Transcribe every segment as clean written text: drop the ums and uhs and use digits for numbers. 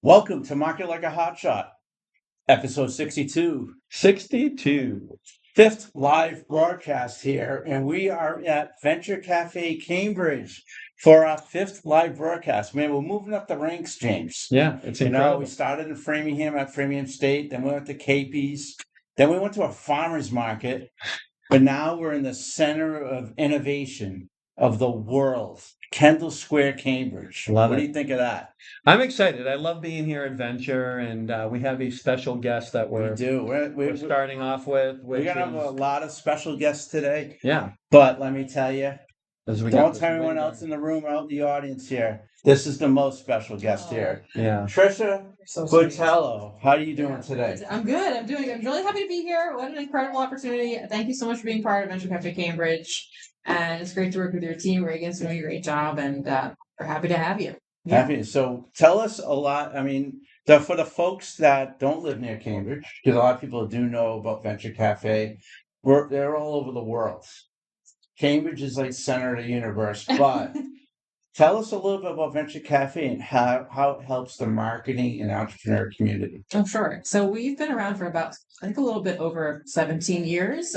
Welcome to Market Like a Hotshot, episode 62. 62. Fifth live broadcast here, and we are at Venture Café Cambridge for our fifth live broadcast. Man, we're moving up the ranks, James. Yeah, it's incredible. We started in Framingham at Framingham State, then we went to Capey's, then we went to a farmer's market, but now we're in the center of innovation of the world, Kendall Square, Cambridge. Love What it. do you think of that? I'm excited. I love being here at Venture, and we have a special guest that We do. we're starting off with, We're which gonna have a is lot of special guests today, yeah. but let me tell you, As we got don't this tell anyone wind else going. in the room or out in the audience here. This is the most special guest here. Yeah. Tricia So sweet. Bitetto, how are you doing today? I'm good. I'm really happy to be here. What an incredible opportunity. Thank you so much for being part of Venture Café Cambridge. And it's great to work with your team. Reagan's doing a great job, and we're happy to have you. Yeah. Happy. So tell us a lot. I mean, for the folks that don't live near Cambridge, because a lot of people do know about Venture Cafe, they're all over the world. Cambridge is like center of the universe, but tell us a little bit about Venture Cafe and how it helps the marketing and entrepreneur community. Oh, sure. So we've been around for about, I think, a little bit over 17 years.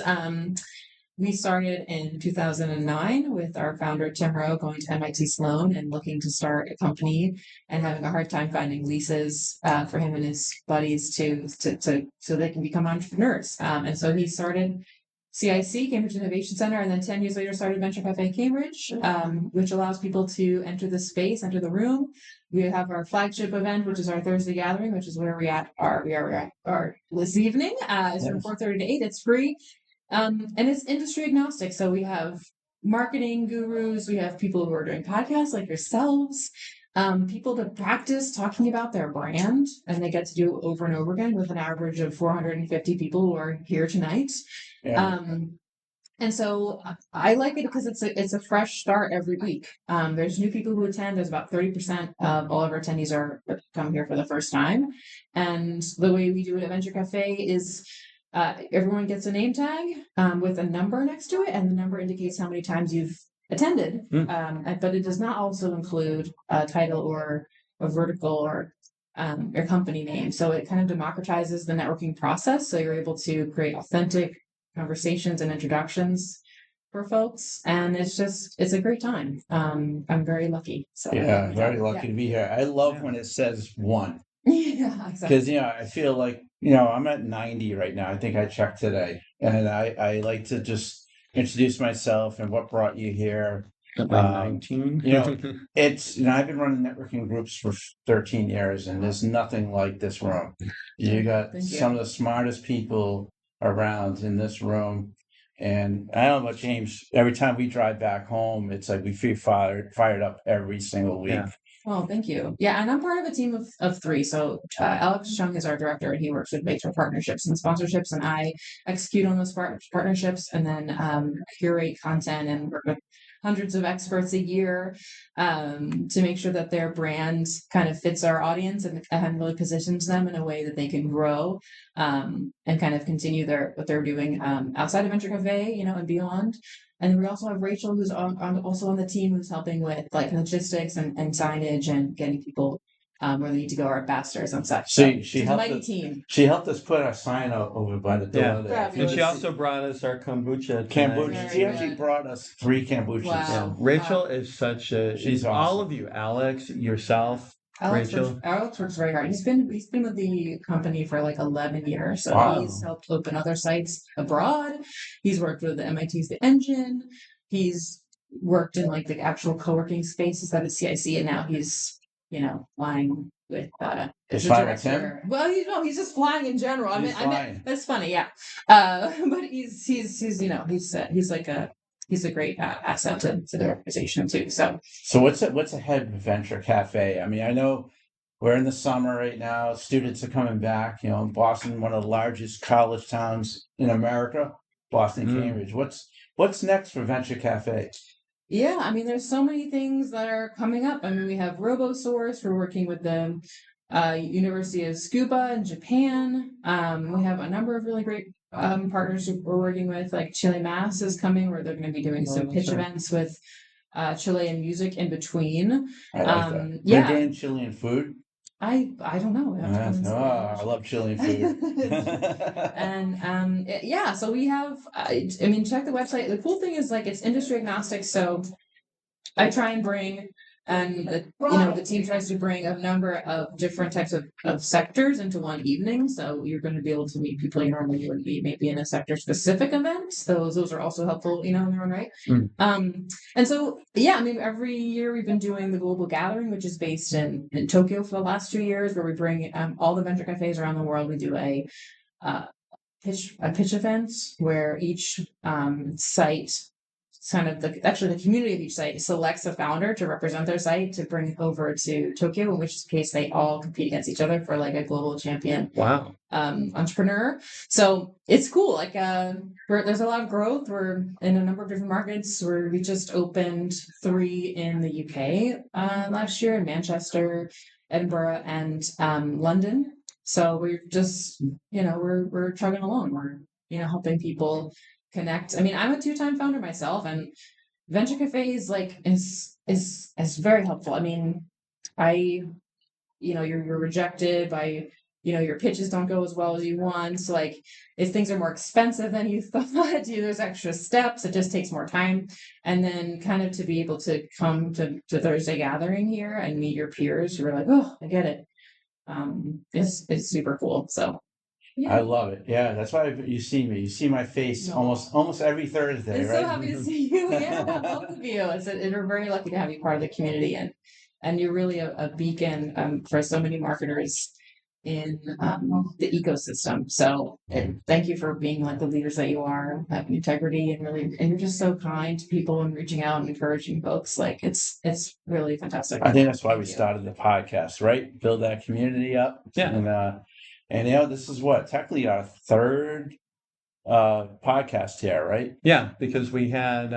We started in 2009 with our founder, Tim Rowe, going to MIT Sloan and looking to start a company and having a hard time finding leases for him and his buddies to so they can become entrepreneurs. And so he started CIC, Cambridge Innovation Center, and then 10 years later started Venture Cafe Cambridge, which allows people to enter the space, enter the room. We have our flagship event, which is our Thursday gathering, which is where we are this evening. It's from 4:30 to 8. It's free. And it's industry agnostic. So we have marketing gurus, we have people who are doing podcasts like yourselves, people to practice talking about their brand, and they get to do it over and over again with an average of 450 people who are here tonight. Yeah. And so I like it because it's a fresh start every week. There's new people who attend. There's about 30% of all of our attendees are come here for the first time. And the way we do it at Venture Cafe is everyone gets a name tag with a number next to it, and the number indicates how many times you've attended. But it does not also include a title or a vertical or your company name. So it kind of democratizes the networking process. So you're able to create authentic conversations and introductions for folks, and it's a great time. I'm very lucky. So Yeah, very lucky to be here. I love when it says one. Yeah, exactly. Because I feel like I'm at 90 right now. I think I checked today, and I like to just introduce myself and what brought you here. Got my 19. It's I've been running networking groups for 13 years, and there's nothing like this room. You got Thank you. some of the smartest people around in this room. And I don't know about James. Every time we drive back home, it's like we feel fired up every single week. Yeah. Oh, thank you. Yeah, and I'm part of a team of three. So Alex Chung is our director, and he works with Venture partnerships and sponsorships, and I execute on those partnerships, and then curate content and work with hundreds of experts a year to make sure that their brand kind of fits our audience and really positions them in a way that they can grow and kind of continue what they're doing outside of Venture Cafe, and beyond. And then we also have Rachel, who's also on the team, who's helping with like logistics and signage and getting people where they need to go, our ambassadors and such. She it's a helped mighty us, team. She helped us put our sign out over by the door Yeah. there. And she also brought us our kombucha. Kombucha. Very She actually good. brought us 3 kombuchas. Wow. Yeah. Rachel is such a. She's all awesome. of you, Alex, yourself. Alex Rachel. works very hard. He's been with the company for like 11 years. So Wow. he's helped open other sites abroad. He's worked with the MIT's The Engine. He's worked in like the actual co-working spaces at the CIC, and now he's flying with Is the flying with director. Well, he's just flying in general. He's I mean flying. that's funny, yeah. But he's a great asset to the organization too. So what's ahead of Venture Cafe? I mean, I know we're in the summer right now. Students are coming back. Boston, one of the largest college towns in America, Boston, Cambridge. What's next for Venture Cafe? Yeah, I mean, there's so many things that are coming up. I mean, we have RoboSource. We're working with the University of Tsukuba in Japan. We have a number of really great partners who we're working with, like Chile Mass is coming, where they're going to be doing some pitch events with Chilean music in between. I like that. Yeah. They're doing Chilean food. I don't know. I have to come and see. I love Chilean food. Yeah, so we have, I mean, check the website. The cool thing is like it's industry agnostic. So I try and bring, and the team tries to bring a number of different types of sectors into one evening. So you're going to be able to meet people you normally wouldn't meet, maybe in a sector specific event. Those are also helpful, in their own right. And so, yeah, I mean, every year we've been doing the global gathering, which is based in Tokyo for the last 2 years, where we bring all the venture cafes around the world. We do a pitch event where each site, kind of the community of each site selects a founder to represent their site to bring over to Tokyo, in which case they all compete against each other for like a global champion. Wow. Entrepreneur. So it's cool. Like there's a lot of growth. We're in a number of different markets. We just opened 3 in the UK last year, in Manchester, Edinburgh, and London. So we're just, we're chugging along. We're, helping people connect. I mean, I'm a 2-time founder myself, and Venture Cafe is very helpful. I mean, you're rejected by, your pitches don't go as well as you want. So like, if things are more expensive than you thought, there's extra steps. It just takes more time. And then kind of to be able to come to Thursday gathering here and meet your peers who are like, oh, I get it. It's super cool. So yeah. I love it. Yeah, that's why you see me. You see my face almost every Thursday, I'm right? so happy to see you. Yeah, both of you. We're very lucky to have you part of the community, and you're really a beacon for so many marketers in the ecosystem. So thank you for being like the leaders that you are, having integrity, and you're just so kind to people and reaching out and encouraging folks. Like it's really fantastic. I think that's why we started the podcast, right? Build that community up. Yeah. And this is technically our 3rd podcast here, right? Yeah, because we had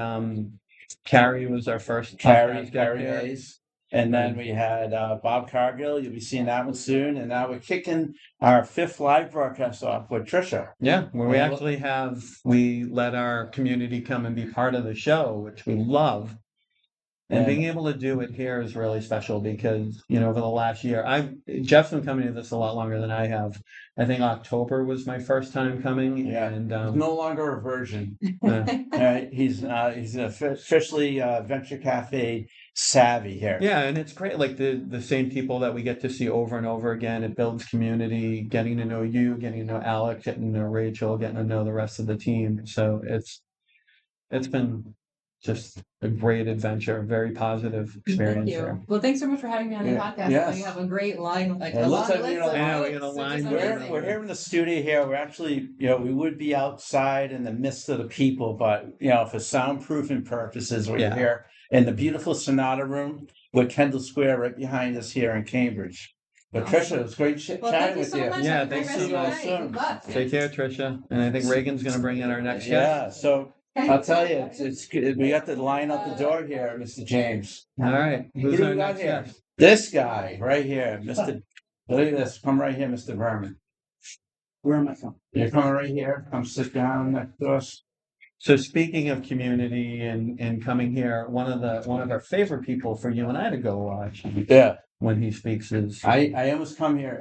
Carrie was our first Carrie Hayes. And then we had Bob Cargill. You'll be seeing that one soon. And now we're kicking our 5th live broadcast off with Tricia. Yeah, where we let our community come and be part of the show, which we love. And being able to do it here is really special because, over the last year, Jeff's been coming to this a lot longer than I have. I think October was my first time coming. Yeah. And he's no longer a virgin. Right? He's officially Venture Cafe savvy here. Yeah, and it's great. Like the same people that we get to see over and over again. It builds community, getting to know you, getting to know Alec, getting to know Rachel, getting to know the rest of the team. So it's been just a great adventure, a very positive experience. Thank you. Well, thanks so much for having me on the podcast. Yes. You have a great line, we got a line. We're here in the studio here. We're actually, we would be outside in the midst of the people, but for soundproofing purposes, we're here in the beautiful Sonata Room with Kendall Square right behind us here in Cambridge. But Tricia, it was great chatting with you. Yeah, thanks so much. Take care, Tricia. And I think Reagan's going to bring in our next guest. Yeah, so I'll tell you, it's good. We got the line out the door here, Mr. James. All right. Who's our next guest? This guy right here, Mr. Look at this. Come right here, Mr. Berman. Where am I from? You're coming right here. Come sit down next to us. So speaking of community and coming here, one of our favorite people for you and I to go watch. Yeah. When he speaks is I almost come here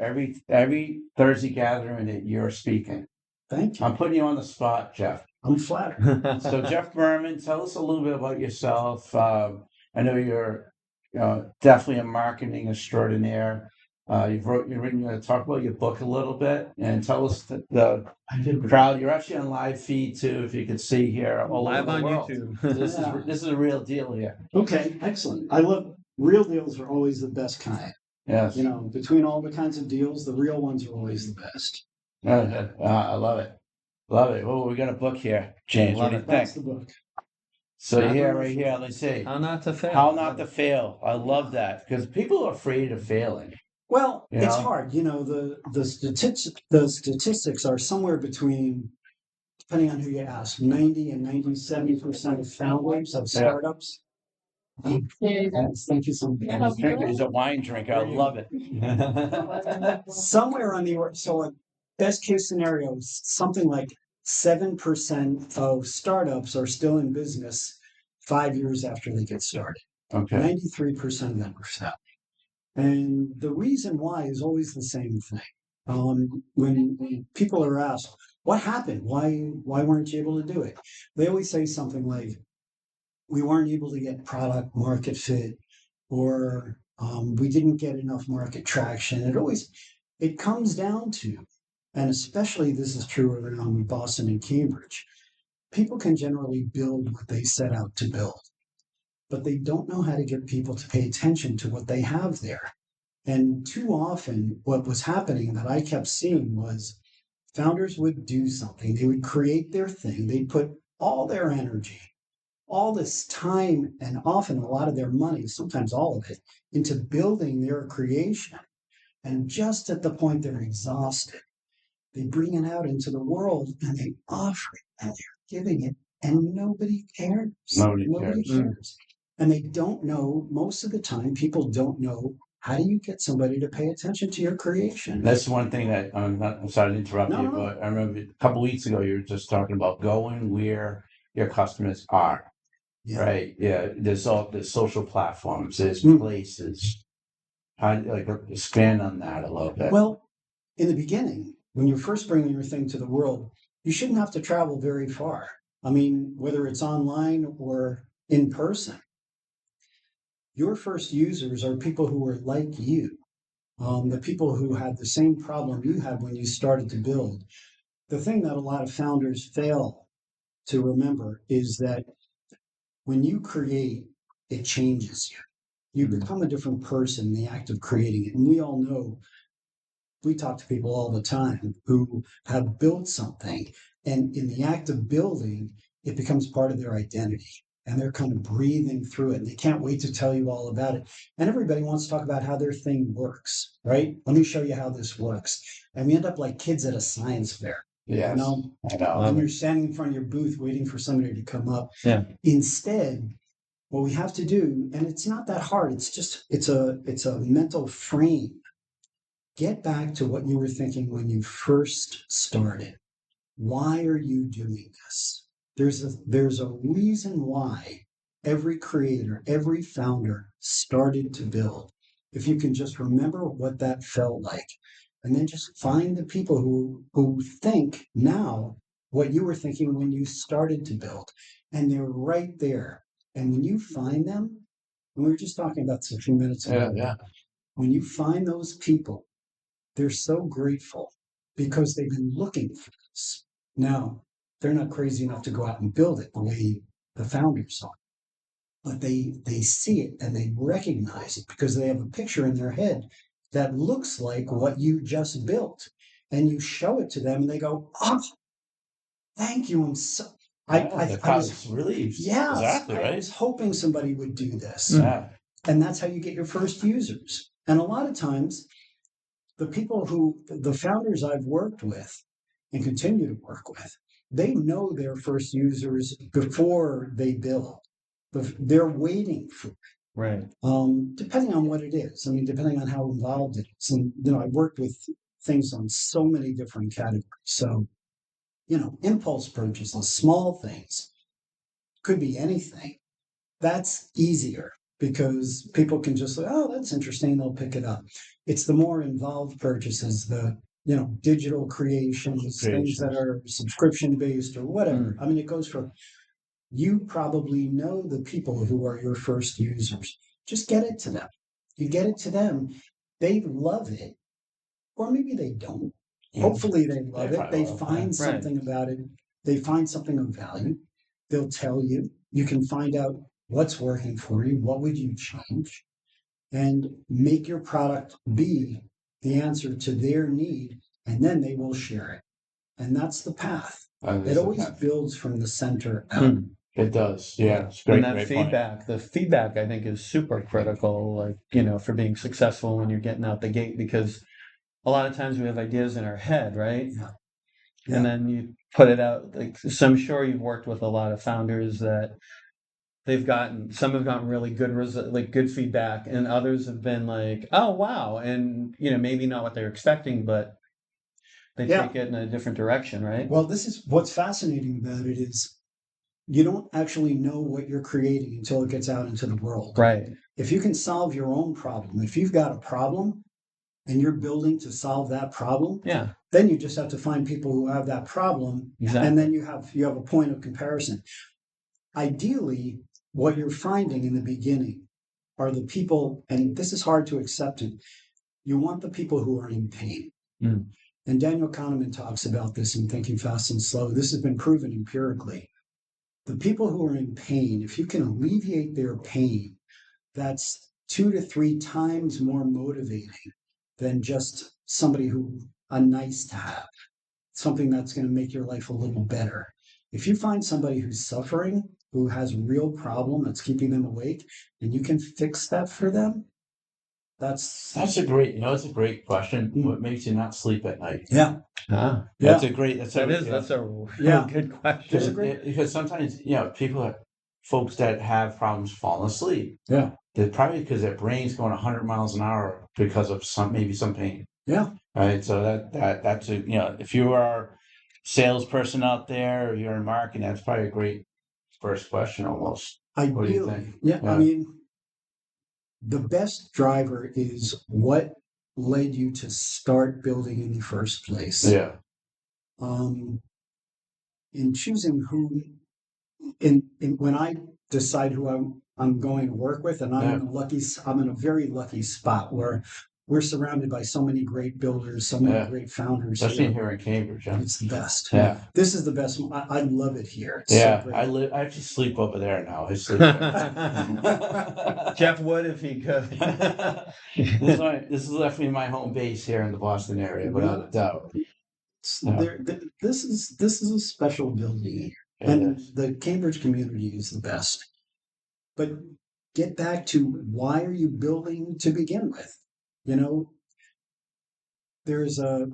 every Thursday gathering that you're speaking. Thank you. I'm putting you on the spot, Jeff. I'm flattered. So Jeff Berman, tell us a little bit about yourself. I know you're definitely a marketing extraordinaire. You're going to talk about your book a little bit and tell us the crowd. You're actually on live feed too, if you could see here. Live on YouTube. This is a real deal here. Okay, excellent. I love real deals are always the best kind. Yes. Between all the kinds of deals, the real ones are always the best. I love it. Love it. Well, we got a book here, James. What do you think? That's the book. So right here, let's see. How not to fail. How not to fail. I love that because people are afraid of failing. Well, it's hard. The statistics are somewhere between, depending on who you ask, 90 and 97% of founders of startups. Thank you so much. He's a wine drinker. I love it. Somewhere on so best case scenario, something like 7% of startups are still in business 5 years after they get started. Okay. 93% of them are selling. And the reason why is always the same thing. When people are asked, what happened? Why weren't you able to do it? They always say something like, we weren't able to get product market fit, or we didn't get enough market traction. It comes down to, and especially this is true around Boston and Cambridge, people can generally build what they set out to build, but they don't know how to get people to pay attention to what they have there. And too often, what was happening that I kept seeing was founders would do something, they would create their thing, they'd put all their energy, all this time, and often a lot of their money, sometimes all of it, into building their creation. And just at the point they're exhausted, they bring it out into the world and they offer it and they're giving it, and nobody cares. Nobody cares. And they don't know, most of the time, people don't know, how do you get somebody to pay attention to your creation? That's one thing that I'm sorry to interrupt No, you, no. but I remember a couple weeks ago you were just talking about going where your customers are. Yeah. Right? Yeah. There's social platforms, there's Mm. places. How like expand on that a little bit? Well, in the beginning, when you're first bringing your thing to the world, you shouldn't have to travel very far. I mean, whether it's online or in person, your first users are people who are like you, the people who had the same problem you had when you started to build. The thing that a lot of founders fail to remember is that when you create, it changes you. You become a different person in the act of creating it. And we all know, we talk to people all the time who have built something, and in the act of building, it becomes part of their identity. And they're kind of breathing through it, and they can't wait to tell you all about it. And everybody wants to talk about how their thing works, right? Let me show you how this works. And we end up like kids at a science fair. Yes, You know, I know. and you're standing in front of your booth waiting for somebody to come up. Yeah. Instead, what we have to do, and it's not that hard, it's a mental frame. Get back to what you were thinking when you first started. Why are you doing this? There's a reason why every creator, every founder started to build. If you can just remember what that felt like, and then just find the people who think now what you were thinking when you started to build, and they're right there. And when you find them, and we were just talking about this a few minutes ago, when you find those people, they're so grateful because they've been looking for this. Now, they're not crazy enough to go out and build it the way the founders are, but they see it and they recognize it because they have a picture in their head that looks like what you just built. And you show it to them and they go, oh, thank you. I was relieved. Yes, Exactly, right? I was hoping somebody would do this. Yeah. And that's how you get your first users. And a lot of times, the founders I've worked with and continue to work with, they know their first users before they build. They're waiting for it. Right. Depending on what it is. I mean, depending on how involved it is. And, I've worked with things on so many different categories. So, impulse purchases, small things, could be anything. That's easier because people can just say, oh, that's interesting, they'll pick it up. It's the more involved purchases, the digital creations, things that are subscription based or whatever. I mean, it goes from, you probably know the people who are your first users. Just get it to them. You get it to them, they love it, or maybe they don't. Hopefully they love it. They find something about it. They find something of value. They'll tell you. You can find out what's working for you. What would you change? And make your product be the answer to their need. And then they will share it. And that's the path. It always builds from the center out. It does. Yeah. It's And that feedback, the feedback I think is super critical, like, for being successful when you're getting out the gate, because a lot of times we have ideas in our head, right? Yeah. And then you put it out. So I'm sure you've worked with a lot of founders that some have gotten really good good feedback, and others have been like, oh wow, and maybe not what they're expecting, but they take it in a different direction, right? Well, this is what's fascinating about it is you don't actually know what you're creating until it gets out into the world. Right. if you can solve your own problem, if you've got a problem and you're building to solve that problem, Yeah, then you just have to find people who have that problem, exactly. and then you have a point of comparison. Ideally, what you're finding in the beginning are the people, and this is hard to accept, you want the people who are in pain. Mm. And Daniel Kahneman talks about this in Thinking Fast and Slow. This has been proven empirically. The people who are in pain, if you can alleviate their pain, that's 2 to 3 times more motivating than just somebody who a nice to have, something that's going to make your life a little better. If you find somebody who's suffering, who has a real problem that's keeping them awake, and you can fix that for them, that's a great question. What makes you not sleep at night? yeah. That's a great. That's a real good question. There's a great because sometimes folks that have problems falling asleep. Yeah. They're probably because their brain's going 100 miles an hour because of some pain. Yeah. Right. So that's if you are a salesperson out there or you're in marketing, that's probably a great first question almost. What do you think? Yeah. I mean, the best driver is what led you to start building in the first place. Yeah. In choosing who, when I decide who I'm going to work with, and I'm in a very lucky spot where we're surrounded by so many great builders, so many great founders. Especially here in Cambridge. Yeah. It's the best. Yeah. This is the best. I love it here. It's so great. I actually sleep over there now. I sleep there. Jeff would if he could. This is definitely my home base here in the Boston area, without a doubt. This is a special building here, and the Cambridge community is the best. But get back to, why are you building to begin with? There's a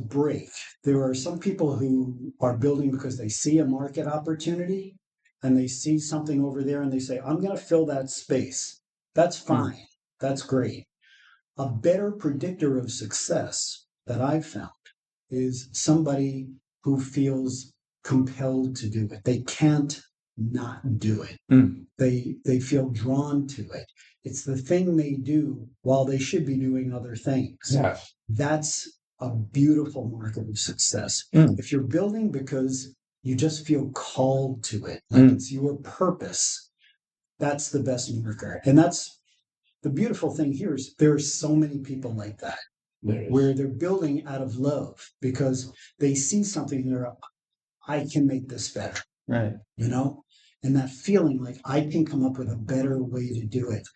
break. There are some people who are building because they see a market opportunity and they see something over there and they say, I'm going to fill that space. That's fine. That's great. A better predictor of success that I've found is somebody who feels compelled to do it. They can't not do it. They feel drawn to it. It's the thing they do while they should be doing other things. Yes. That's a beautiful marker of success. If you're building because you just feel called to it, like it's your purpose, that's the best marker. And that's the beautiful thing here, is there are so many people like that, where they're building out of love because they see something there. I can make this better. Right. And that feeling like I can come up with a better way to do it.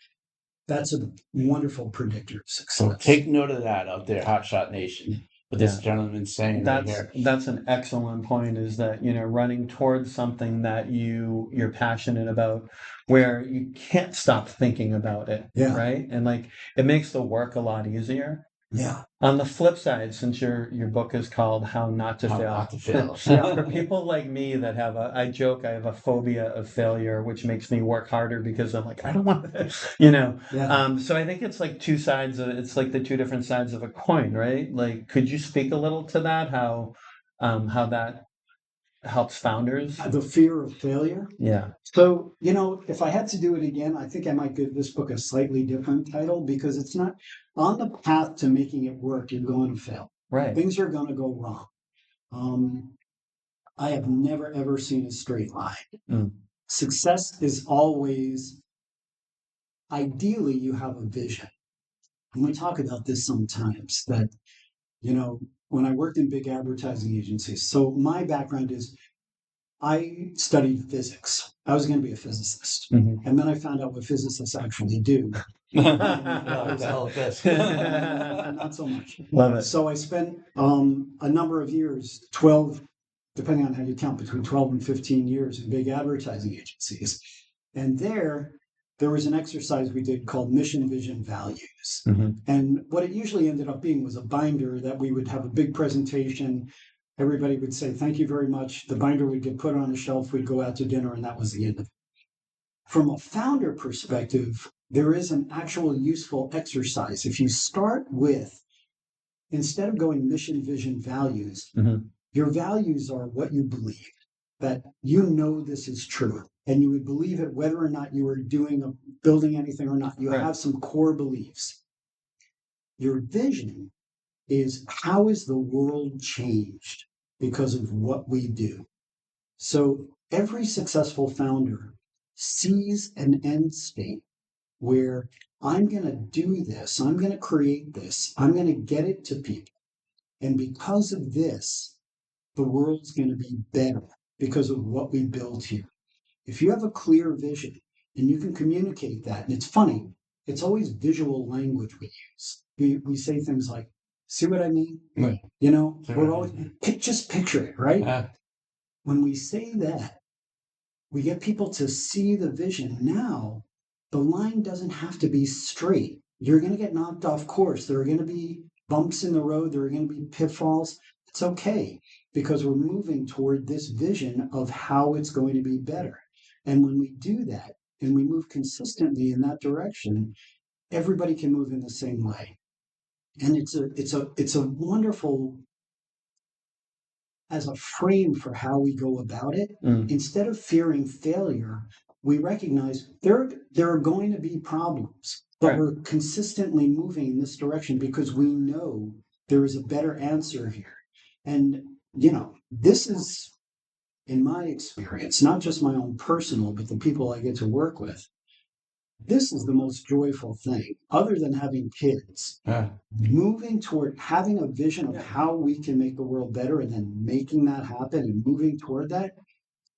That's a wonderful predictor of success. So take note of that out there, Hotshot Nation. What this gentleman's saying right here. That's an excellent point, is that, running towards something that you're passionate about, where you can't stop thinking about it. Yeah. Right. And it makes the work a lot easier. Yeah. On the flip side, since your book is called How Not to Fail. For people like me that have I joke I have a phobia of failure, which makes me work harder because I'm like, I don't want to, Yeah. So I think it's like two sides of it's like the two different sides of a coin, right? Could you speak a little to that? How that helps founders? The fear of failure. Yeah. So, if I had to do it again, I think I might give this book a slightly different title, because it's not on the path to making it work. You're going to fail. Right. Things are going to go wrong. I have never, ever seen a straight line. Success is always, ideally, you have a vision. And we talk about this sometimes, that, when I worked in big advertising agencies, so my background is, I studied physics. I was going to be a physicist. And then I found out what physicists actually do. Not so much. Love it. So I spent a number of years, 12, depending on how you count, between 12 and 15 years in big advertising agencies. And there was an exercise we did called mission, vision, values. And what it usually ended up being was a binder that we would have a big presentation. Everybody would say, thank you very much. The binder would get put on a shelf. We'd go out to dinner, and that was the end of it. From a founder perspective, there is an actual useful exercise. If you start with, instead of going mission, vision, values, your values are what you believe, that this is true. and you would believe it whether or not you were building anything or not. You Right. have some core beliefs. Your vision is, how is the world changed because of what we do? So every successful founder sees an end state where I'm going to do this, I'm going to create this, I'm going to get it to people. And because of this, the world's going to be better because of what we built here. If you have a clear vision and you can communicate that, and it's funny, it's always visual language we use. We say things like, see what I mean? Right. You know, we're always, just picture it, right? When we say that, we get people to see the vision. Now, the line doesn't have to be straight. You're going to get knocked off course. There are going to be bumps in the road. There are going to be pitfalls. It's okay, because we're moving toward this vision of how it's going to be better. And when we do that and we move consistently in that direction, everybody can move in the same way. And it's a wonderful, as a frame for how we go about it. Instead of fearing failure, we recognize there are going to be problems, but we're consistently moving in this direction because we know there is a better answer here. And, you know, this is, in my experience, not just my own personal, but the people I get to work with, this is the most joyful thing, other than having kids. Moving toward having a vision of how we can make the world better and then making that happen and moving toward that,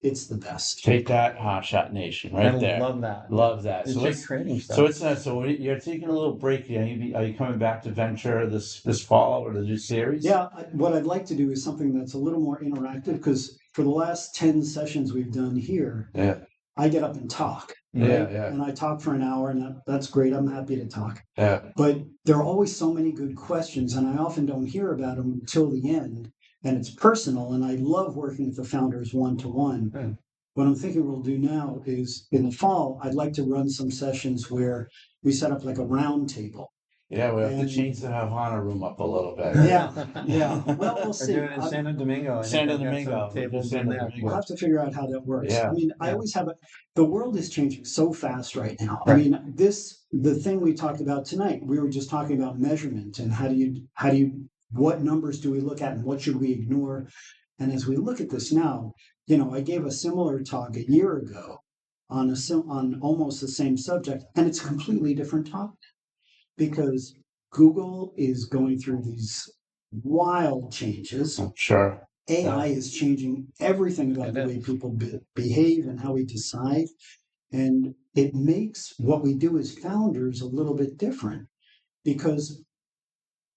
it's the best. Take that, Hotshot Nation, right there. I love that. Love that. It's So like it's creating stuff. so it's so you're taking a little break here. Are you coming back to Venture this fall or the new series? Yeah, what I'd like to do is something that's a little more interactive, because for the last 10 sessions we've done here, I get up and talk. Right? And I talk for an hour, and that's great. I'm happy to talk. But there are always so many good questions, and I often don't hear about them until the end. And it's personal, and I love working with the founders one-to-one. What I'm thinking we'll do now is, in the fall, I'd like to run some sessions where we set up like a round table. Yeah, we have to change the Havana room up a little bit. Yeah. Well, we'll see. We're doing it in Santo Domingo. Santo Domingo. Tables in there. We'll have to figure out how that works. Yeah. I mean, I always have the world is changing so fast right now. I mean, the thing we talked about tonight, we were just talking about measurement and what numbers do we look at and what should we ignore? And as we look at this now, you know, I gave a similar talk a year ago on almost the same subject, and it's a completely different topic, because Google is going through these wild changes. Sure. AI is changing everything about the way people behave and how we decide. And it makes what we do as founders a little bit different, because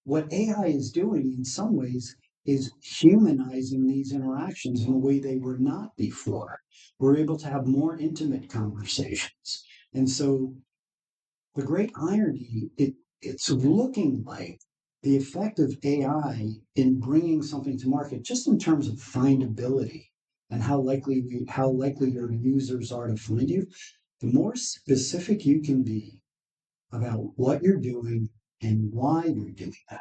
what AI is doing in some ways is humanizing these interactions in a way they were not before. We're able to have more intimate conversations. And so the great irony, it's looking like the effect of AI in bringing something to market, just in terms of findability and how likely your users are to find you, the more specific you can be about what you're doing and why you're doing that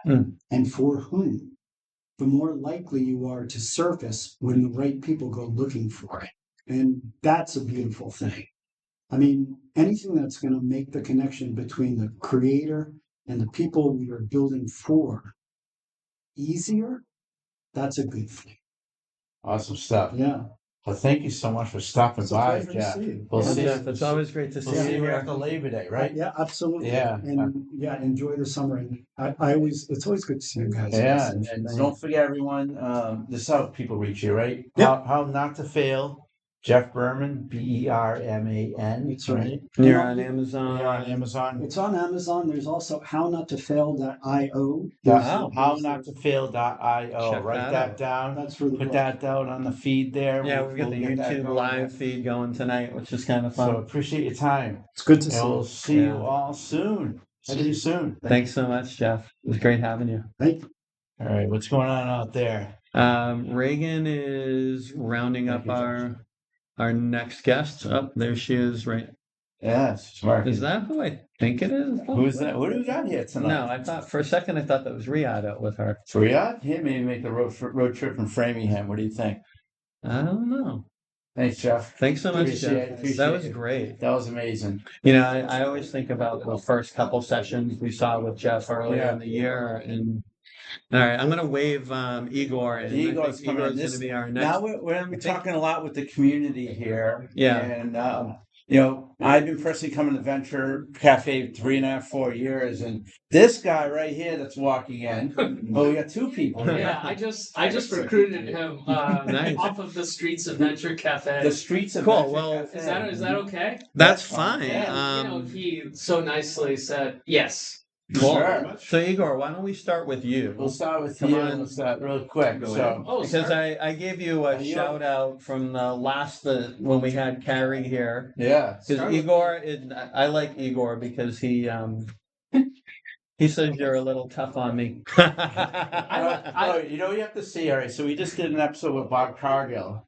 and for whom, the more likely you are to surface when the right people go looking for it. And that's a beautiful thing. I mean, anything that's going to make the connection between the creator and the people we are building for easier, that's a good thing. Awesome stuff. Yeah. Well, thank you so much for stopping by, Jeff. We'll see you. It's always great to see you. We'll see you after Labor Day, right? Yeah, absolutely. Yeah. And enjoy the summer. And it's always good to see you guys. Yeah. And don't forget, everyone, this is how people reach you, right? Yep. How not to fail. Jeff Berman, Berman. That's right. You're on Amazon. You're on Amazon. It's on Amazon. There's also hownottofail.io. Hownottofail.io. Write that down. That's for the Put that down on the feed there. Yeah, we've got the YouTube live feed going tonight, which is kind of fun. So appreciate your time. It's good to see you. We'll see you all soon. See you soon. Thanks so much, Jeff. It was great having you. Thank you. All right, what's going on out there? Reagan is rounding up our next guest. Oh, there she is, right? Yes, Mark. Is that who I think it is? Who's that? What do we got here tonight? No, I thought for a second that was Riyadh out with her. Riyadh? He may make the road trip from Framingham. What do you think? I don't know. Thanks, Jeff. Thanks so much, Appreciate Jeff. it. That was Appreciate it. great. That was amazing. You know, I always think about the first couple sessions we saw with Jeff earlier Yeah. in the year. And all right, I'm going to wave Igor in. Igor's I think coming in. Igor's going to be our next. Now we're going to be talking a lot with the community here. Yeah. And, you know, I've been personally coming to Venture Cafe 3.5, 4 years. And this guy right here that's walking in, oh, we got two people. Yeah, I just recruited him Nice. off of the streets of Venture Cafe. The streets of Cool, Venture well, Cafe. Is that okay? That's fine. fine. Yeah. You know, he so nicely said yes. Cool. Sure. So Igor, why don't we start with you? We'll start with Come you. on. We'll start real quick. Go So, Oh, Because sorry. I gave you a Yeah. shout out from the when we had Carrie here. yeah. Because Start with- Igor, I like Igor because he says you're a little tough on me. Oh, you know, you have to see. All right, so we just did an episode with Bob Cargill.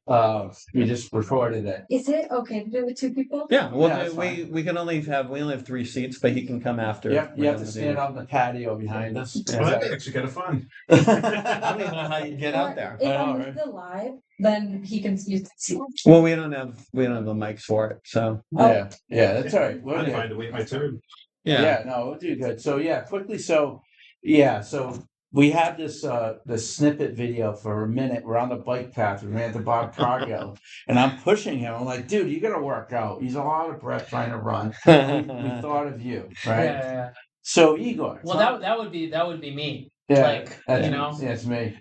We just recorded it. Is it okay to do it with two people? Yeah, well, Yeah, that's we only have 3 seats, but he can come after. Yep, you we're have to done stand the on the patio behind us. Yeah. Well, that'd be actually kind of fun. video. I don't even know how you get Or out there. If I know, I'm right? still live, then he can use the seat. Well, we don't have the mics for it, so Yeah, that's all right. We're I'm good. fine to wait my turn. Yeah, no, we'll do good. So quickly. So we had this snippet video for a minute. We're on the bike path. We ran to Bob Cargill, and I'm pushing him. I'm like, dude, you gotta work out. He's a lot of breath trying to run. We thought of you, right? Yeah. So Igor. Well, that would be me. yeah, like, that's- you know. yeah, it's me.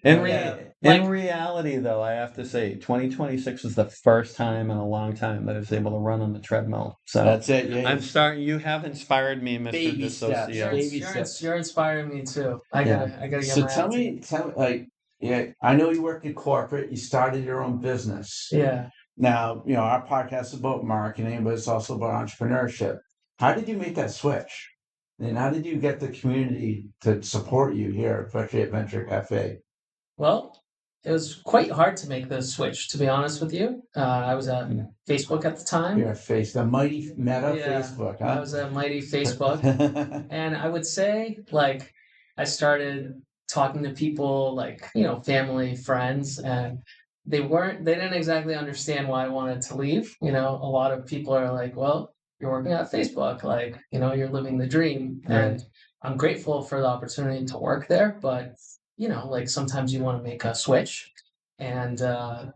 In reality, though, I have to say, 2026 was the first time in a long time that I was able to run on the treadmill. So That's it. Yeah, I'm starting. You have inspired me, Mr. Baby steps, Dissociate. baby steps. You're inspiring me too. I Yeah. gotta get So my tell attitude. me, like, I know you work in corporate. You started your own business. Yeah. Now, you know, our podcast is about marketing, but it's also about entrepreneurship. How did you make that switch? And how did you get the community to support you here, especially at Venture Cafe? Well, it was quite hard to make the switch, to be honest with you. I was at Facebook at the time. Your face, the mighty Meta Yeah, Facebook, I huh? was at mighty Facebook. And I would say, like, I started talking to people like, you know, family, friends, and they didn't exactly understand why I wanted to leave. You know, a lot of people are like, well, you're working at Facebook, like, you know, you're living the dream. Right. And I'm grateful for the opportunity to work there, but, you know, like sometimes you want to make a switch. And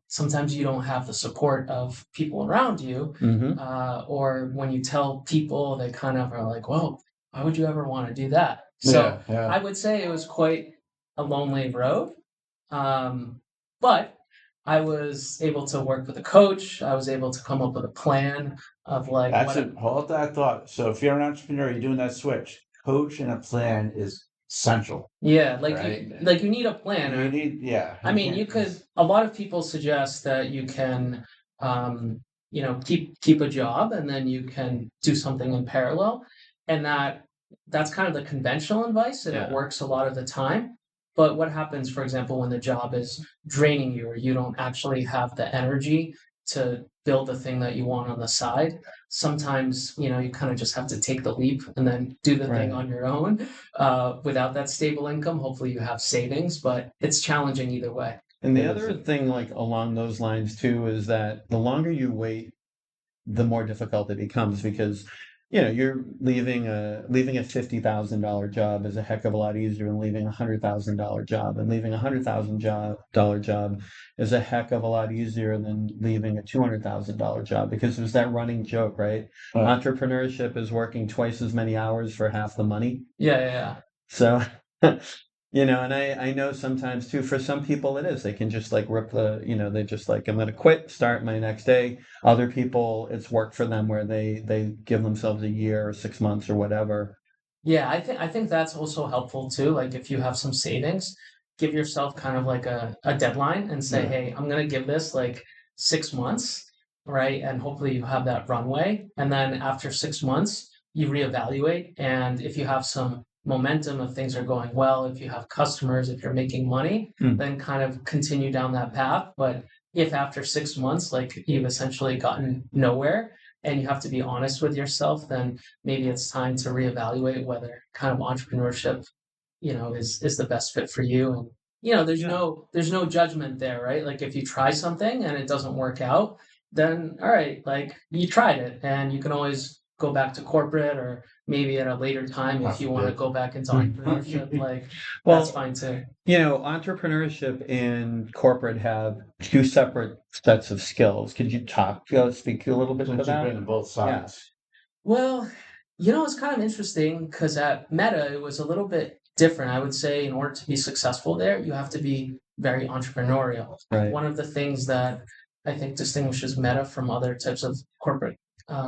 sometimes you don't have the support of people around you. Mm-hmm. Or when you tell people, they kind of are like, well, why would you ever want to do that? So yeah. I would say it was quite a lonely road. But I was able to work with a coach. I was able to come up with a plan of like, That's it. Hold that thought. So if you're an entrepreneur, you're doing that switch. Coach and a plan is essential. yeah, like Right. you need a plan. You need, yeah. I mean, you could. A lot of people suggest that you can, you know, keep a job and then you can do something in parallel, and that's kind of the conventional advice, and it Yeah. works a lot of the time. But what happens, for example, when the job is draining you, or you don't actually have the energy to build the thing that you want on the side? Sometimes, you know, you kind of just have to take the leap and then do the thing Right. on your own without that stable income. Hopefully, you have savings, but it's challenging either way. And the It other thing, like along those lines too, is that the longer you wait, the more difficult it becomes because, you know, you're leaving a $50,000 job is a heck of a lot easier than leaving $100,000 job, and leaving $100,000 job is a heck of a lot easier than leaving a $200,000 job, because there's that running joke, right? Right. Entrepreneurship is working twice as many hours for half the money. Yeah. So, you know, and I know sometimes too, for some people it is. They can just like rip you know, they just like, I'm going to quit, start my next day. Other people, it's worked for them where they give themselves a year or 6 months or whatever. Yeah, I think that's also helpful too. Like if you have some savings, give yourself kind of like a deadline and say, Yeah. hey, I'm gonna give this like 6 months, right? And hopefully you have that runway. And then after 6 months, you reevaluate. And if you have some momentum, if things are going well, if you have customers, if you're making money, then kind of continue down that path. But if after 6 months, like you've essentially gotten nowhere, and you have to be honest with yourself, then maybe it's time to reevaluate whether kind of entrepreneurship, you know, is the best fit for you. And you know, there's no judgment there, right? Like if you try something and it doesn't work out, then all right, like you tried it, and you can always go back to corporate, or maybe at a later time if you want to go back into entrepreneurship, like Well, that's fine too. Entrepreneurship and corporate have two separate sets of skills. Could you speak a little bit to Since you've that? been on both sides. Well, it's kind of interesting because at Meta, it was a little bit different. I would say in order to be successful there, you have to be very entrepreneurial. Right. One of the things that I think distinguishes Meta from other types of corporate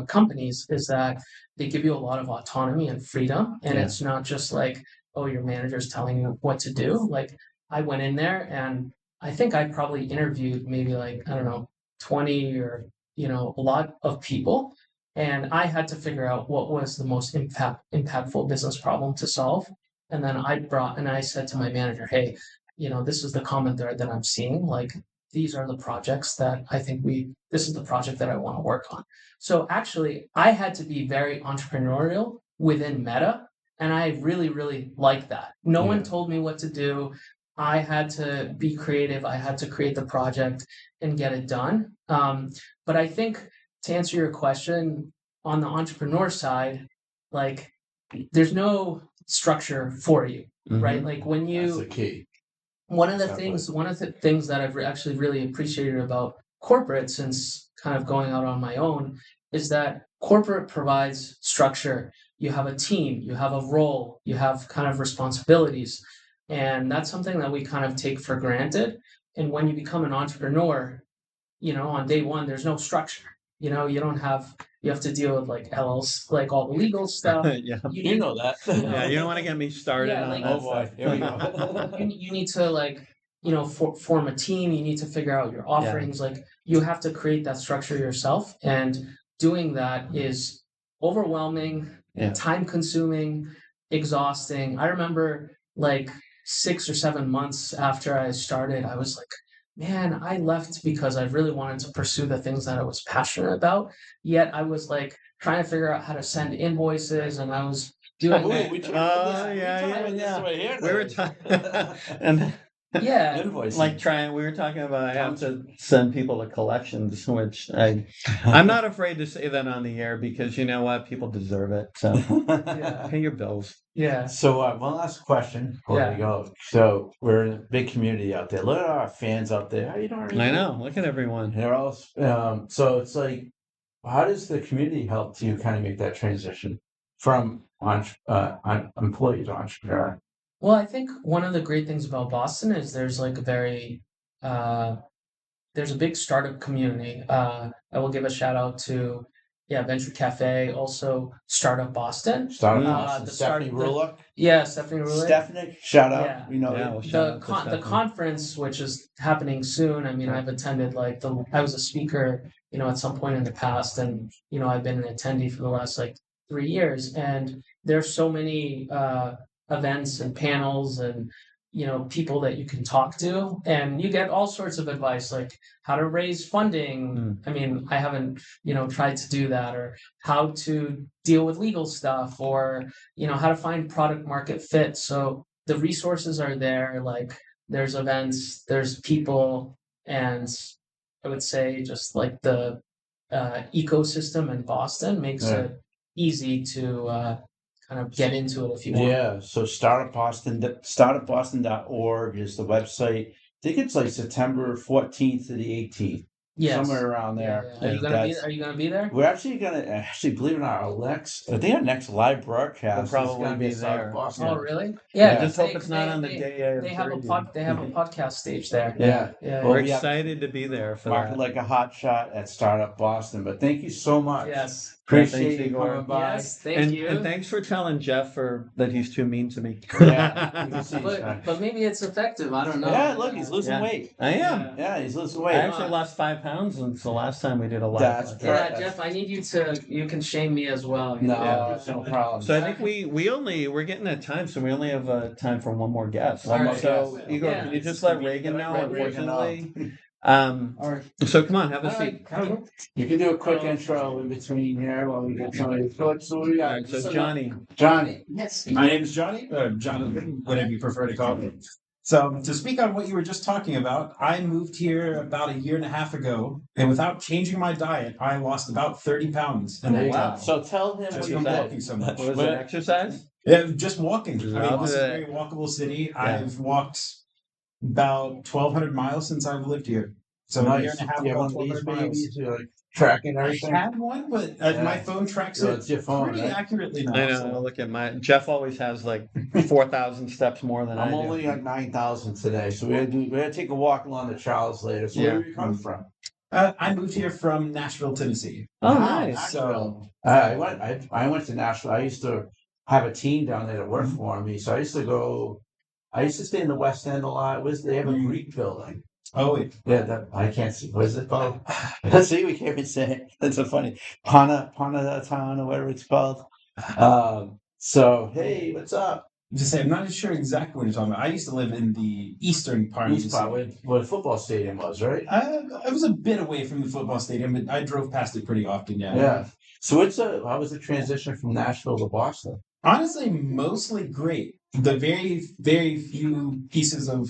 companies is that they give you a lot of autonomy and freedom. And Yeah. it's not just like, oh, your manager's telling you what to do. Like I went in there and I think I probably interviewed maybe like, I don't know, 20 or, a lot of people. And I had to figure out what was the most impactful business problem to solve. And then I said to my manager, hey, this is the common thread that I'm seeing. Like, these are the projects that I think this is the project that I want to work on. So actually, I had to be very entrepreneurial within Meta. And I really, really like that. No one told me what to do. I had to be creative. I had to create the project and get it done. But I think to answer your question, on the entrepreneur side, like there's no structure for you, right? Like when That's the you, key. one of the things that I've actually really appreciated about corporate since kind of going out on my own is that corporate provides structure. You have a team, you have a role, you have kind of responsibilities. And that's something that we kind of take for granted. And when you become an entrepreneur, on day one, there's no structure. You have to deal with like LLC, like all the legal stuff. Yeah. You know that. Yeah, you don't want to get me started on like- that Oh boy, stuff. here we go. You need to like, form a team. You need to figure out your offerings. Like you have to create that structure yourself. And doing that is overwhelming, time consuming, exhausting. I remember like 6 or 7 months after I started, I was like, man, I left because I really wanted to pursue the things that I was passionate about. Yet I was like trying to figure out how to send invoices, and I was doing that. We talked yeah. We were talking, and Yeah, invoicing. we were talking about I have to send people to collections, which I'm not afraid to say that on the air because you know what, people deserve it. So pay your bills. Yeah. So one last question before we go. So we're in a big community out there. Look at our fans out there. How you doing? I know. Look at everyone. They're all. So it's like, how does the community help you kind of make that transition from employee to entrepreneur? Well, I think one of the great things about Boston is there's like there's a big startup community. I will give a shout out to Venture Cafe, also Startup Boston. Startup Boston. Stephanie Ruler. Stephanie Ruler. Stephanie, shout out. Yeah. We know the conference, which is happening soon. I mean, I've attended I was a speaker, at some point in the past, and I've been an attendee for the last 3 years, and there's so many events and panels and people that you can talk to, and you get all sorts of advice like how to raise funding. I mean, I haven't tried to do that, or how to deal with legal stuff, or how to find product market fit. So the resources are there. Like there's events, there's people, and I would say just like the ecosystem in Boston makes it easy to kind of get into it if you want. Yeah, so startupboston.org is the website. I think it's like September 14th to the 18th. Yes. Somewhere around there. Yeah. Are you gonna be there? We're actually believe it or not, I think our next live broadcast We'll is gonna probably be be Startup there. Boston. Oh, really? Yeah, just hope it's not on the day of They have a preview. they have a podcast stage there. Yeah. Yeah. We're excited to be there for Market that. like a hot shot at Startup Boston. But thank you so much. Yes. Appreciate Thanks, you Igor. coming by. Yes, thank you. And thanks for telling Jeff that he's too mean to me. Yeah, you can see he's trying. But maybe it's effective. I don't know. Yeah, look, he's losing weight. I am. Yeah, he's losing weight. I actually lost 5 pounds since the last time we did a live That's podcast. correct. Jeff, I need you can shame me as well. No, no problem. So I think we're getting at time, so we only have time for one more guest. One more So guest. Igor, Yeah. can you just let Reagan know? Let Reagan know. Unfortunately. All right. So come on, have a seat. You can do a quick intro in between here while we get somebody to talk. So we All got right, so Johnny. Johnny. Yes. My name is Johnny. Jonathan, whatever you prefer to call me. So to speak on what you were just talking about, I moved here about a year and a half ago, and without changing my diet, I lost about 30 pounds in There that you go. time. So tell him Just what you from did. walking so much. Was it But- exercise? Yeah, just walking. I mean, Love this is a it. very walkable city. Yeah. I've walked about 1,200 miles since I've lived here. So a year Nice. and a half, Do you have about one of these 1,200 miles. babies? You're like tracking I everything. had one, but my phone tracks So it it's your phone, pretty right? accurately now. I know. so- Look at my Jeff. Always has like 4,000 steps more than I I'm do. only at 9,000 today, so we're gonna take a walk along the Charles later. So where Yeah. do you come from? I moved here from Nashville, Tennessee. Oh, Wow, nice. Nashville. I went to Nashville. I used to have a team down there that worked for me, so I used to go. I used to stay in the West End a lot. They have a Greek building. Oh, wait. Yeah, that I can't see. What is it called? Let's see. We can't even say it. That's so funny. Panatown or whatever it's called. So hey, what's up? Just say I'm not sure exactly what you're talking about. I used to live in the eastern part of the East part, city. where the football stadium was, right? I was a bit away from the football stadium, but I drove past it pretty often. Yeah. Yeah. So how was the transition from Nashville to Boston? Honestly, mostly great. The very, very few pieces of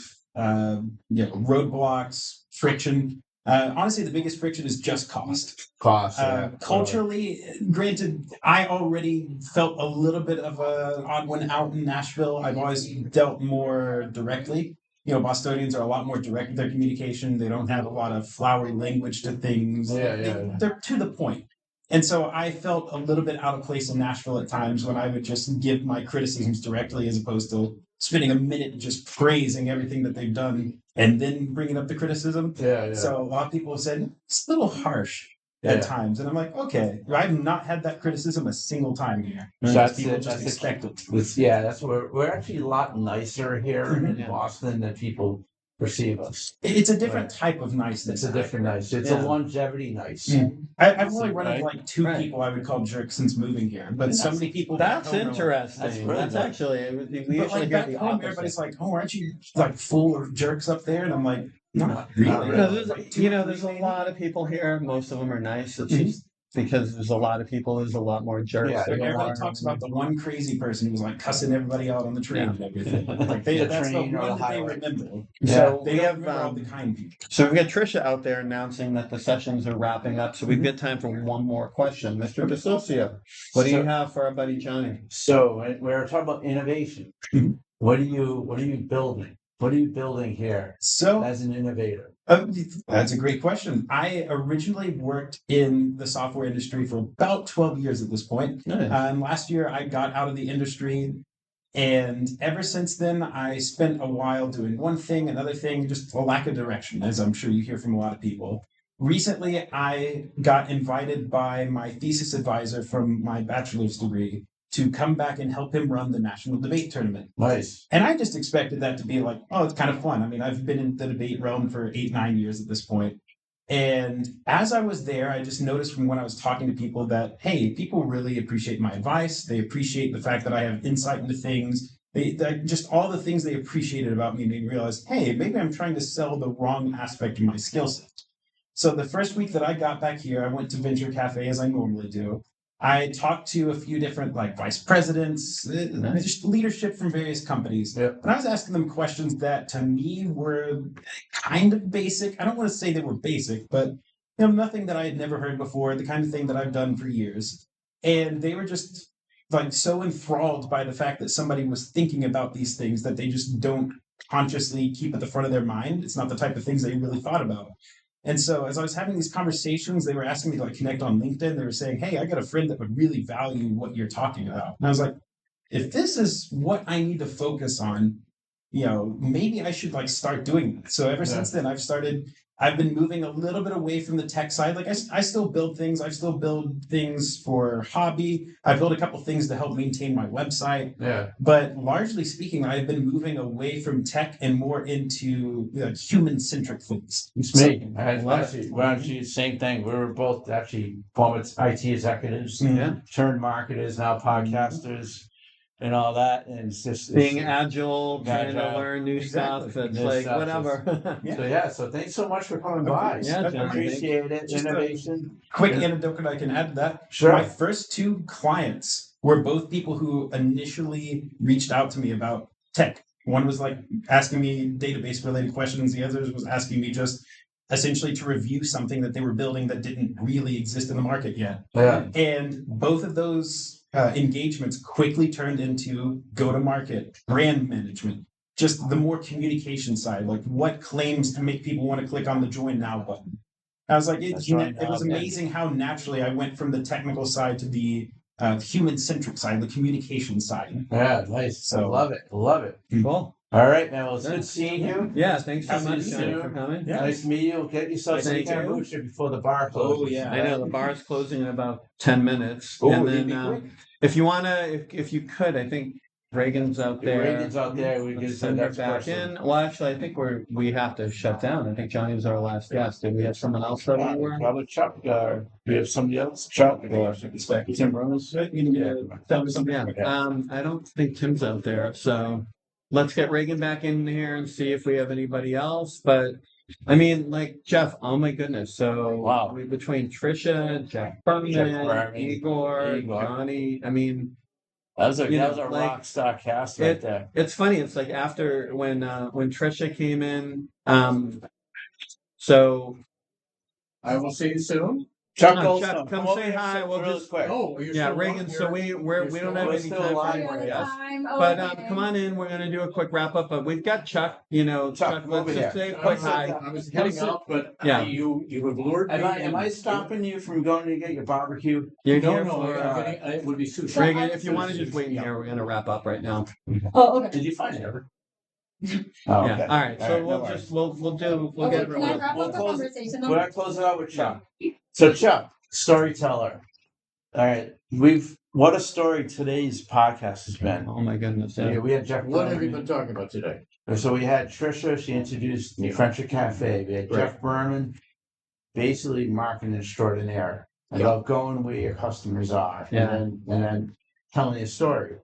roadblocks, friction. Honestly, the biggest friction is just cost. Cost. Yeah. Culturally, granted, I already felt a little bit of an odd one out in Nashville. I've always dealt more directly. Bostonians are a lot more direct with their communication. They don't have a lot of flowery language to things. Yeah. They're to the point. And so I felt a little bit out of place in Nashville at times when I would just give my criticisms directly as opposed to spending a minute just praising everything that they've done and then bringing up the criticism. Yeah. So a lot of people have said it's a little harsh at times. And I'm like, okay, I've not had that criticism a single time here. So that's people it. just That's expect it. That's where we're actually a lot nicer here in Boston than people perceive us. It's a different type of niceness. It's a different nice. It's a longevity nice. I've only run into Right. like two people I would call jerks since moving here, but so many people. That's back home are like- interesting. That's really That's nice. actually we But usually like hear back the home, opposite. everybody's like, "Oh, aren't you like full of jerks up there?" And I'm like, "Not really." Not really. Because Like, there's a lot of people here. Most of them are nice. It's just because there's a lot of people. There's a lot more jerks. Yeah, than there Everybody are. talks about the one crazy person who was like cussing everybody out on the train and everything. Like The that's the train or one the that they highway. remember. So They we don't have remember all the kind people. So we've got Tricia out there announcing that the sessions are wrapping up. So we've got time for one more question, Mr. DeSocio. What do you have for our buddy Johnny? So we're talking about innovation. Mhm. What are you building? What are you building here So as an innovator? that's a great question. I originally worked in the software industry for about 12 years at this point. Nice. Last year, I got out of the industry. And ever since then, I spent a while doing one thing, another thing, just a lack of direction, as I'm sure you hear from a lot of people. Recently, I got invited by my thesis advisor from my bachelor's degree to come back and help him run the national debate tournament. Nice. And I just expected that to be like, oh, it's kind of fun. I mean, I've been in the debate realm for 8-9 years at this point. And as I was there, I just noticed from when I was talking to people that, hey, people really appreciate my advice. They appreciate the fact that I have insight into things. They just all the things they appreciated about me made me realize, hey, maybe I'm trying to sell the wrong aspect of my skill set. So the first week that I got back here, I went to Venture Café as I normally do. I talked to a few different vice presidents, just leadership from various companies. Yep. And I was asking them questions that to me were kind of basic. I don't want to say they were basic, but nothing that I had never heard before, the kind of thing that I've done for years. And they were just so enthralled by the fact that somebody was thinking about these things that they just don't consciously keep at the front of their mind. It's not the type of things they really thought about. And so as I was having these conversations, they were asking me to connect on LinkedIn. They were saying, hey, I got a friend that would really value what you're talking about. And I was like, if this is what I need to focus on, maybe I should start doing that. So ever since then, I've been moving a little bit away from the tech side. I still build things. I still build things for hobby. I built a couple things to help maintain my website. Yeah. But largely speaking, I've been moving away from tech and more into human-centric things. It's me. We're actually the same thing. We were both actually former IT executives, turned marketers, now podcasters, and all that. And it's just Being agile, trying to agile. learn new Exactly. stuff. It's New stuff, whatever. So thanks so much for coming by. Yeah, John, appreciate it. Just Innovation. Quick anecdote that I can add to that. Sure. My first two clients were both people who initially reached out to me about tech. One was like asking me database related questions. The other was asking me just essentially to review something that they were building that didn't really exist in the market yet. Yeah. And both of those engagements quickly turned into go-to-market, brand management, just the more communication side, like what claims to make people want to click on the join now button. I was like, it was amazing how naturally I went from the technical side to the human-centric side, the communication side. Yeah, nice. So- love it. Love it. Cool. All right, man. Well, it's good seeing you. Yeah, thanks so See much, you Johnny, soon. for coming. Yeah. Nice to meet you. Get yourself some Thank you. kombucha before the bar closes. Oh, yeah. I know the bar's closing in about 10 minutes. Oh, and you'd be then quick. if you wanna, if you could, I think Reagan's out there. Reagan's out there. We Let's can send her that back person. in. Well, actually, I think we have to shut down. I think Johnny was our last guest. Did we have someone else that we were? Probably Chuck. We have somebody else. Chuck. Tim Rose. Yeah. I don't think Tim's out there. So let's get Reagan back in here and see if we have anybody else. But I mean, like Jeff, oh my goodness. So Wow. between Tricia, Jeff Berman, Igor, Johnny, I mean, That was a You know, like, like, rock star cast right there. it's funny. It's like after when Tricia came in, so I will see you soon. Chuck Chuck, Olson, come over say here, hi. sit We'll real just- quick. Oh, you're yeah, still Reagan. on So here? we You're don't still have on? any Still time for alive, anybody else. Oh, But okay. come on in. We're gonna do a quick wrap up. But we've got Chuck. You know, Chuck, let's over just here. say a quick hi. I was heading out, but Yeah. you have lured me. Am I stopping you from going to get your barbecue? You're No, here no, for it would be sushi. Reagan. If you want to just wait in here, we're gonna wrap up right now. Oh, okay. Did you find it? Oh, Yeah. okay. All right. So no we'll worries. just we'll do we'll Okay, get can I wrap We'll up the close- conversation? We're gonna close it out with Chuck. So Chuck, storyteller. All right, what a story today's podcast has been. Oh my goodness. Yeah, Yeah. we had Jeff. What have you Berman. been talking about today? So we had Tricia. She introduced the Venture Cafe. We had Right. Jeff Berman, basically marketing extraordinaire, about going where your customers are, Yeah. and then telling a story.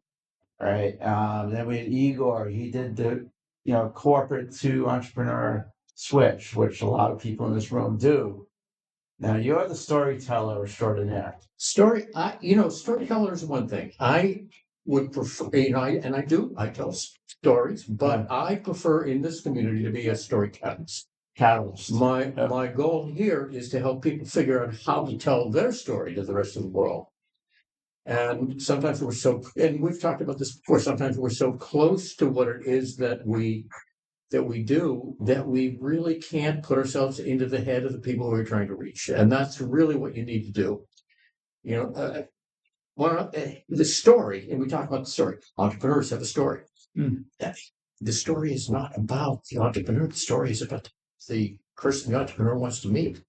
Right. Then we had Igor. He did the corporate to entrepreneur switch, which a lot of people in this room do. Now you're the storyteller extraordinaire. Storyteller is one thing. I would prefer, I tell stories, but I prefer in this community to be a story catalyst. My goal here is to help people figure out how to tell their story to the rest of the world. And sometimes and we've talked about this before, sometimes we're so close to what it is that we do that we really can't put ourselves into the head of the people who we're trying to reach. And that's really what you need to do. The story, and we talk about the story. Entrepreneurs have a story. The story is not about the entrepreneur. The story is about the person the entrepreneur wants to meet.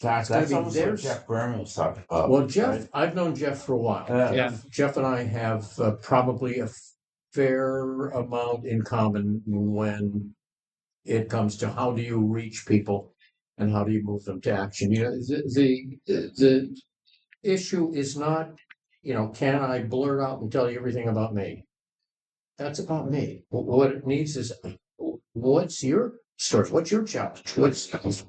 That's almost what Jeff Berman was talking about. Well, Jeff, right? I've known Jeff for a while. Yeah. Jeff and I have probably a fair amount in common when it comes to how do you reach people and how do you move them to action. The issue is not, can I blurt out and tell you everything about me? That's about me. What it needs is, what's your story? What's your challenge?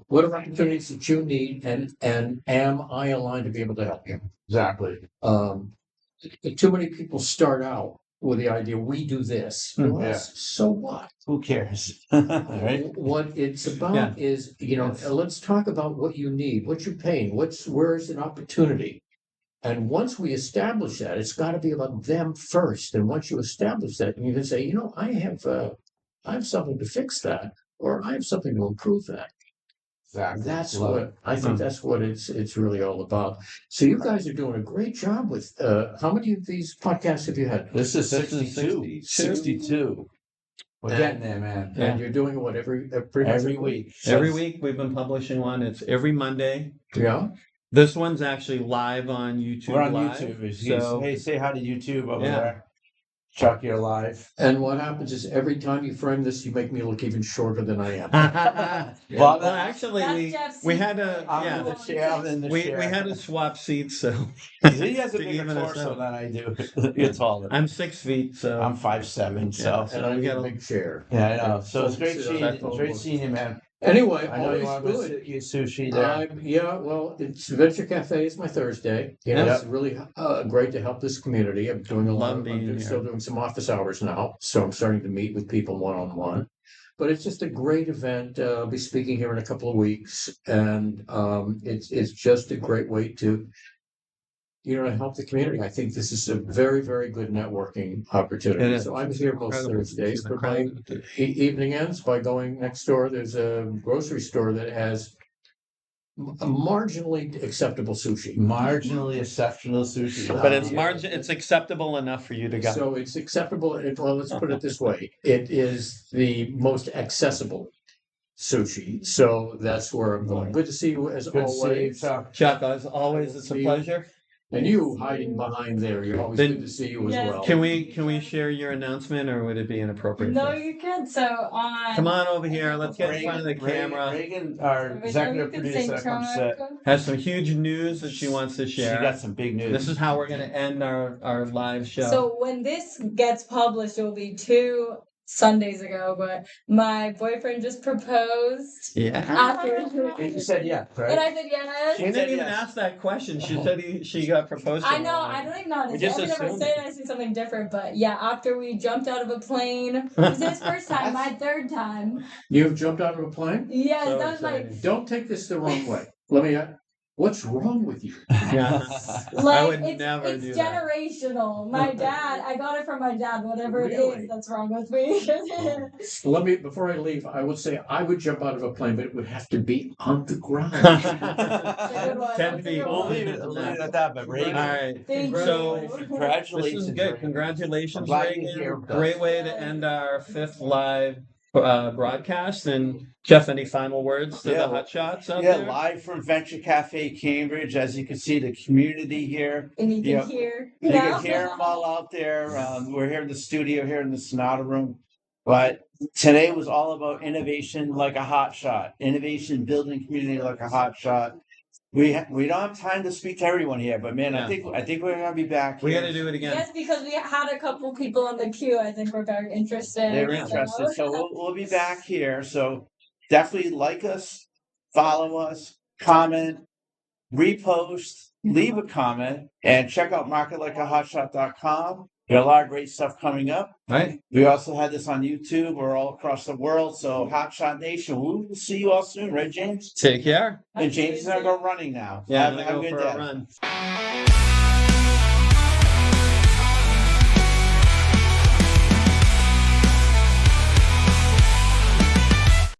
What are opportunities that you need, and am I aligned to be able to help you? Exactly. Too many people start out with the idea we do this. Well, Yeah. So what? Who cares? Right? What it's about is, let's talk about what you need, what you're paying, where's an opportunity. And once we establish that, it's got to be about them first. And once you establish that, you can say, I have something to fix that, or I have something to improve that. Exactly. That's Love what it. I think. That's what it's really all about. So you guys are doing a great job with. How many of these podcasts have you had? This is This is 62. 62. We're getting there, man. And you're doing what every week. Every week we've been publishing one. It's every Monday. Yeah. This one's actually live on YouTube. We're on Live, YouTube. So Hey, say hi to YouTube over Yeah. there. Chuck, you're live. And what happens is every time you frame this, you make me look even shorter than I am. well, actually, That's Jeff's we had to I'm in the chair. I'm in the we chair. had to swap seats. So He has a to bigger even us torso out. than I do. You're taller. I'm 6 feet. So I'm 5'7", so And I we get got a big chair. yeah, I know. So it's great Folks, seeing that's you. Great seeing you, man. Anyway, I know you always want good. to sushi there. Yeah, well, it's Venture Cafe is my Thursday. You know, it's really great to help this community. I'm doing a lot Love of, being here. still doing some office hours now, so I'm starting to meet with people one-on-one. But it's just a great event. I'll be speaking here in a couple of weeks, and it's just a great way to, you know, to help the community. I think this is a very, very good networking opportunity. It is. So I'm here most Incredible. Thursdays, The but my crowd. evening ends by going next door. There's a grocery store that has a marginally acceptable sushi. Marginally exceptional sushi. But it's acceptable enough for you to go. So it's acceptable. Well, let's put it this way: it is the most accessible sushi. So that's where I'm going. Good to see you as Good to see you, always. Chuck. Chuck, as always, it's a pleasure. And you hiding behind there, you're always Then- good to see you as Yes. well. Can we share your announcement, or would it be inappropriate? No, you can. So on. Come on over here. Let's get in front of the camera. Reagan, our executive producer, comes set. Has some huge news that she wants to She share. got some big news. This is how we're going to end our live show. So when this gets published, it will be 2 Sundays ago, but my boyfriend just proposed yeah. after. And you said yeah, right? And I said yes. She didn't even ask that question. She said she got proposed to. I know, I don't even know how to We say it. just Every time I assumed say it. it, I say something different. But yeah, after we jumped out of a plane, it was his first time, my 3rd time. You've jumped out of a plane? Yes, So that was like, exciting. Don't take this the wrong way. Let me. What's wrong with you? Yeah. like I would it's, never it's do that. generational. My dad, I got it from my dad. Whatever it Really? is, that's wrong with me. Let me, before I leave, I would say I would jump out of a plane, but it would have to be on the ground. 10 feet. We'll leave it at that, but Reagan. All right. Thank So you. Congratulations. this is good. Reagan. I'm Congratulations, glad you're Reagan. here with us. Great way to end our 5th live broadcast. And Jeff, any final words to Yeah, the Hotshots out Yeah, there? live from Venture Cafe Cambridge. As you can see, the community here. And you can Yeah. hear. You can hear them all out there. We're here in the studio, here in the Sonata Room. But today was all about innovation like a hotshot. Innovation, building community like a hotshot. We don't have time to speak to everyone here, but man, Yeah. I think we're gonna be back. We here. got to do it again. Yes, because we had a couple people on the queue. I think we're very interested. They're interested, so we'll be back here. So definitely like us, follow us, comment, repost, leave a comment, and check out marketlikeahotshot.com. We got a lot of great stuff coming up. Right. We also had this on YouTube. We're all across the world. So Hotshot Nation, we'll see you all soon, right, James? Take care. And James is gonna go running now. Yeah, Have I'm a going to good go for day. a run.